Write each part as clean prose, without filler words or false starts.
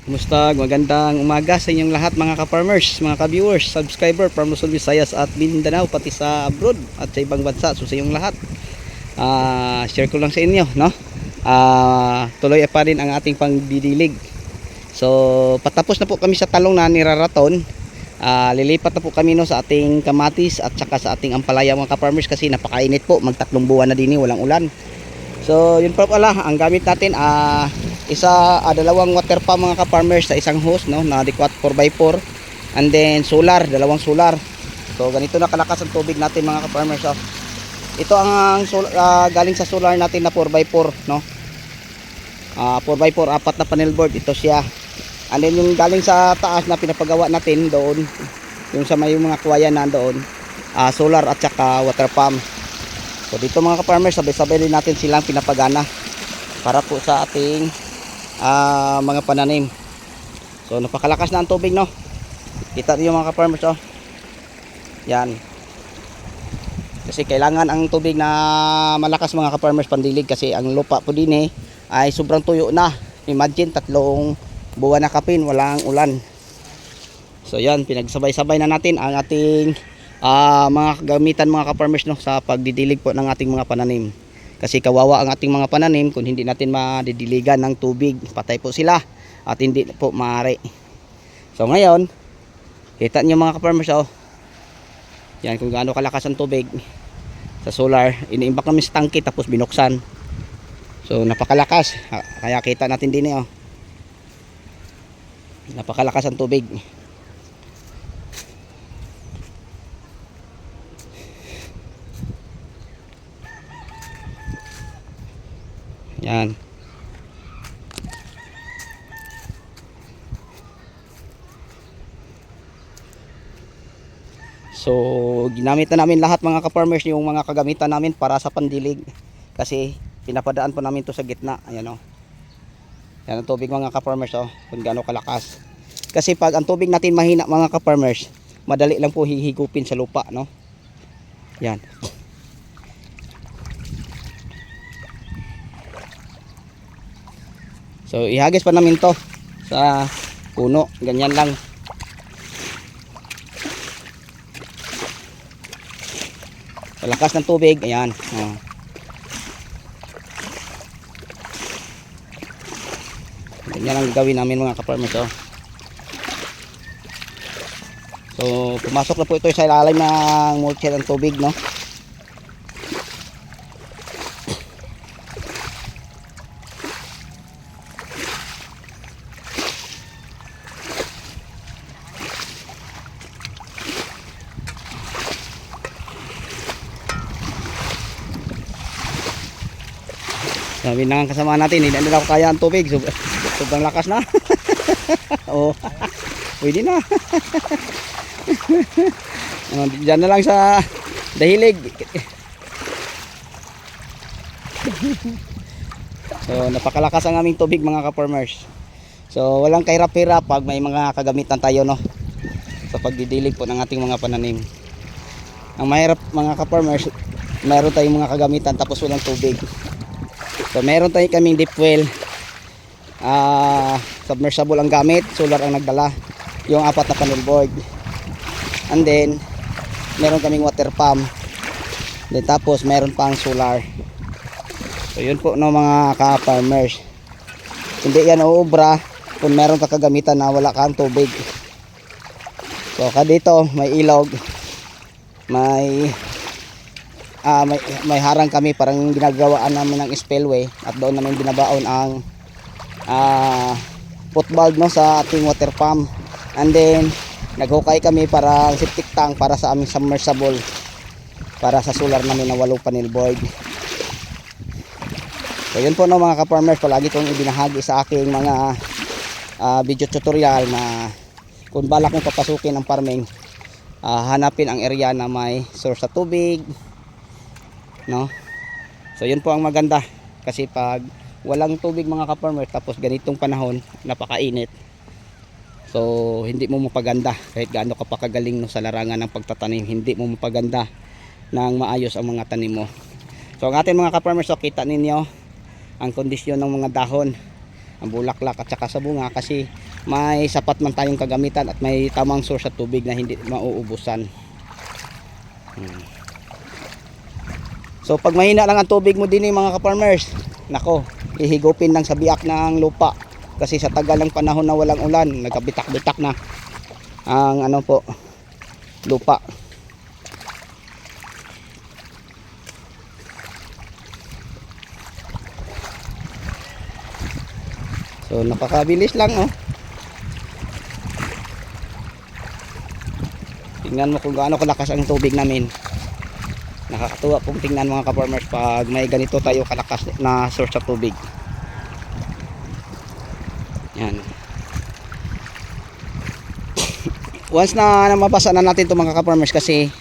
Kumusta? Magandang umaga sa inyong lahat mga ka-farmers, mga ka-viewers, subscriber from Luzon, Visayas at Mindanao, pati sa abroad at sa ibang bansa. So sa inyong lahat, share ko lang sa inyo, no? Tuloy pa rin ang ating pangdidilig. So patapos na po kami sa talong na niraraton. Lilipat na po kami no sa ating kamatis at saka sa ating ampalaya mga ka-farmers kasi napakainit po, magtatlong buwan na din, walang ulan. So yun pa pala, ang gamit natin dalawang water pump mga ka-farmers sa isang hose, no, na 4x4, and then solar, dalawang solar. So ganito na kalakas ang tubig natin mga ka-farmers. So, ito ang galing sa solar natin na 4x4, no. 4x4, apat na panel board, ito siya. And then yung galing sa taas na pinapagawa natin doon, yung sa may mga kuwayan na doon, solar at saka water pump. So dito mga ka-farmers, sabay-sabay din natin silang pinapagana para po sa ating mga pananim. So napakalakas na ang tubig, no. Kita niyo mga ka-farmers, oh. Yan. Kasi kailangan ang tubig na malakas mga ka-farmers pandilig kasi ang lupa po din ay sobrang tuyo na. Imagine 3 buwan na kapin walang ulan. So yan, pinagsabay-sabay na natin ang ating mga gamitan mga ka-farmers, no, sa pagdidilig po ng ating mga pananim. Kasi kawawa ang ating mga pananim kung hindi natin madidiligan ng tubig, patay po sila at hindi po maaari. So ngayon, kita nyo mga ka-farmers, oh, yan kung gaano kalakas ang tubig sa solar. Iniimbak namin sa tangke tapos binuksan. So napakalakas, kaya kita natin din, oh, napakalakas ang tubig. Yan. So ginamit na namin lahat mga ka-farmers yung mga kagamitan namin para sa pandilig. Kasi pinapadaan po namin to sa gitna. Ayan, oh. Yan ang tubig mga ka-farmers, oh, kung gaano kalakas. Kasi pag ang tubig natin mahina mga ka-farmers, madali lang po hihigupin sa lupa, no. Yan. So ihagis pa namin to sa puno, ganyan lang. Sa lakas ng tubig, ayan. Oh. Ganyan ang gagawin namin mga ka-farmers, oh. So pumasok na po ito sa ilalim ng mulcher ng tubig, no. Sabi na ang kasama natin, hindi na ako kaya ang tubig. Sobrang lakas na. Oh, pwede na. Diyan na lang sa dahilig. So napakalakas ang aming tubig mga ka-farmers. So walang kahirap-hirap pag may mga kagamitan tayo, no, sa pagdidilig po ng ating mga pananim. Ang mahirap mga ka-farmers, mayroon tayong mga kagamitan tapos walang tubig. So meron tayong kaming deep well, submersible ang gamit, solar ang nagdala, yung 4 na panel board, and then meron kaming water pump, then tapos meron pang solar. So yun po, no, mga ka-farmers, hindi yan uubra kung meron ka kagamitan na wala kang tubig. So dito may ilog, may harang kami, parang ginagawaan namin ng spillway at doon namin binabaon ang football, no, sa ating water pump. And then naghukay kami para septic tank para sa aming submersible para sa solar namin na 8 panel board. So yun po, no, mga ka-farmers, palagi kong ibinahagi sa aking mga video tutorial na kung balak mo papasukin ang farming, hanapin ang area na may source sa tubig, no. So yun po ang maganda kasi pag walang tubig mga ka-farmer tapos ganitong panahon, napakainit, so hindi mo mapaganda kahit gaano ka pa kagaling, no, sa larangan ng pagtatanim, hindi mo mapaganda ng maayos ang mga tanim mo. So ang ating mga ka-farmers, so kita ninyo ang kondisyon ng mga dahon, ang bulaklak at saka sa bunga kasi may sapat man tayong kagamitan at may tamang source sa tubig na hindi mauubusan. So pag mahina lang ang tubig mo din mga ka-farmers, nako, ihigupin lang sa biak ng lupa kasi sa tagal ng panahon na walang ulan, nagkabitak-bitak na ang ano po, lupa. So napakabilis lang, oh. Tingnan mo kung gaano kalakas ang tubig namin. Nakakatuwa pong tingnan mga ka-farmers pag may ganito tayo kalakas na source of tubig. Yan. Once na mabasa na natin ito mga ka-farmers kasi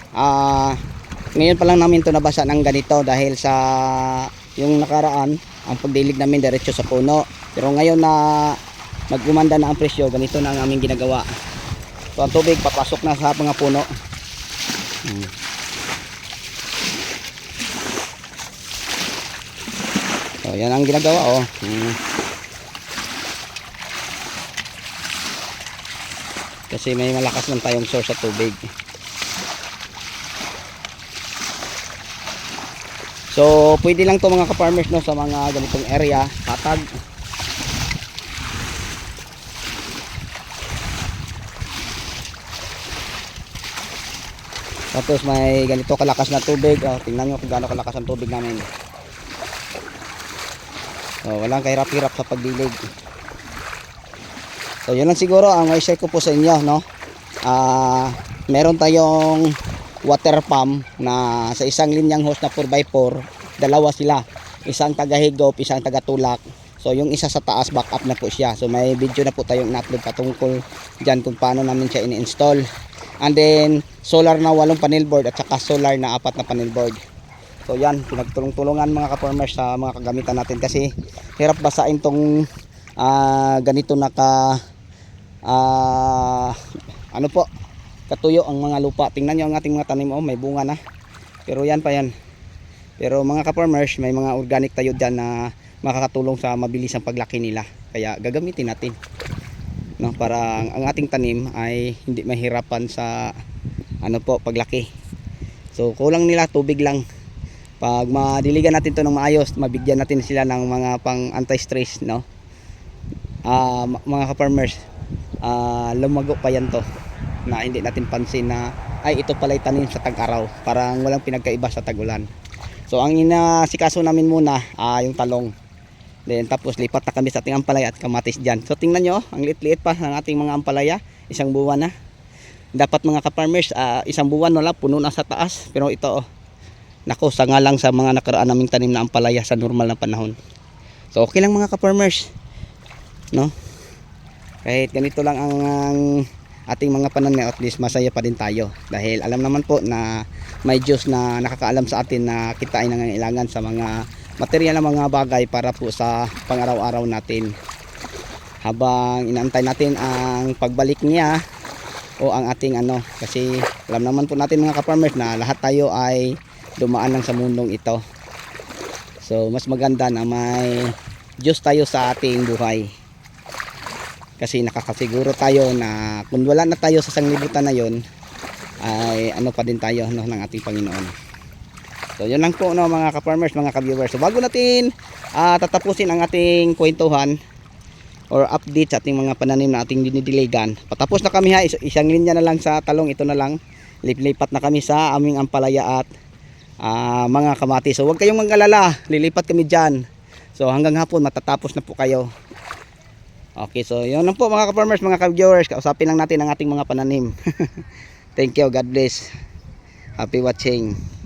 ngayon pa lang namin ito nabasa ng ganito dahil sa yung nakaraan ang pagdilig namin diretso sa puno. Pero ngayon na magumanda na ang presyo, ganito na ang aming ginagawa. So ang tubig papasok na sa mga puno. So yan ang ginagawa, oh. Kasi may malakas lang tayong source sa tubig. So pwede lang to mga ka-farmers, no, sa mga ganitong area, patag. Tapos may ganito kalakas na tubig, oh, tingnan nyo kung gaano kalakas ang tubig namin. So walang kahirap-hirap sa pagdilig. So yun lang siguro ang may share ko po sa inyo, no. Meron tayong water pump na sa isang linyang hose na 4x4, dalawa sila, isang taga-higop, isang taga-tulak. So yung isa sa taas, backup na po siya. So may video na po tayong in-upload patungkol dyan kung paano namin siya in-install. And then solar na 8 panel board at saka solar na 4 na panel board. So yan, pinagtulong-tulungan mga ka-farmers sa mga kagamitan natin kasi hirap basain tong ganito na ano po, katuyo ang mga lupa. Tingnan nyo ang ating mga tanim, oh, may bunga na. Pero yan pa yan. Pero mga ka-farmers, may mga organic tayo dyan na makakatulong sa mabilis ang paglaki nila. Kaya gagamitin natin, no, para ang ating tanim ay hindi mahirapan sa ano po, paglaki. So kulang nila tubig lang. Pag madiligan natin to ng maayos, mabigyan natin sila ng mga pang anti-stress, no. Mga ka-farmers, lumago pa yan to na hindi natin pansin na ay ito pala tanim sa tag-araw, parang walang pinagkaiba sa tag-ulan. So ang inasikaso namin muna yung talong, then tapos lipat na kami sa ating ampalaya at kamatis dyan. So tingnan nyo, ang liit-liit pa ng ating mga ampalaya, isang buwan na. Dapat mga ka-farmers, isang buwan wala, puno na sa taas. Pero ito, oh, nako, sanga lang sa mga nakaraan naming tanim na ampalaya sa normal na panahon. So okay lang mga ka-farmers, no? Kahit ganito lang ang ating mga pananim, at least masaya pa din tayo. Dahil alam naman po na may Diyos na nakakaalam sa atin na kita ay nangangailangan sa mga material na mga bagay para po sa pang-araw-araw natin. Habang inaantay natin ang pagbalik niya o ang ating ano, kasi alam naman po natin mga ka-farmers na lahat tayo ay dumaan lang sa mundong ito. So mas maganda na may Diyos tayo sa ating buhay. Kasi nakakasiguro tayo na kung wala na tayo sa sanglibutan na yon, ay ano pa din tayo, no, ng ating Panginoon. So yun lang po, no, mga ka-farmers, mga ka-viewers. So bago natin tatapusin ang ating kwentuhan or update sa ating mga pananim na ating dinidiligan, patapos na kami ha, isang linya na lang sa talong, ito na lang, lipat na kami sa aming ampalaya at mga kamatis. So huwag kayong mag-alala, lilipat kami dyan. So hanggang hapon matatapos na po kayo. Okay, so yun lang po mga ka-farmers, mga ka-viewers, kausapin lang natin ang ating mga pananim. Thank you, God bless. Happy watching.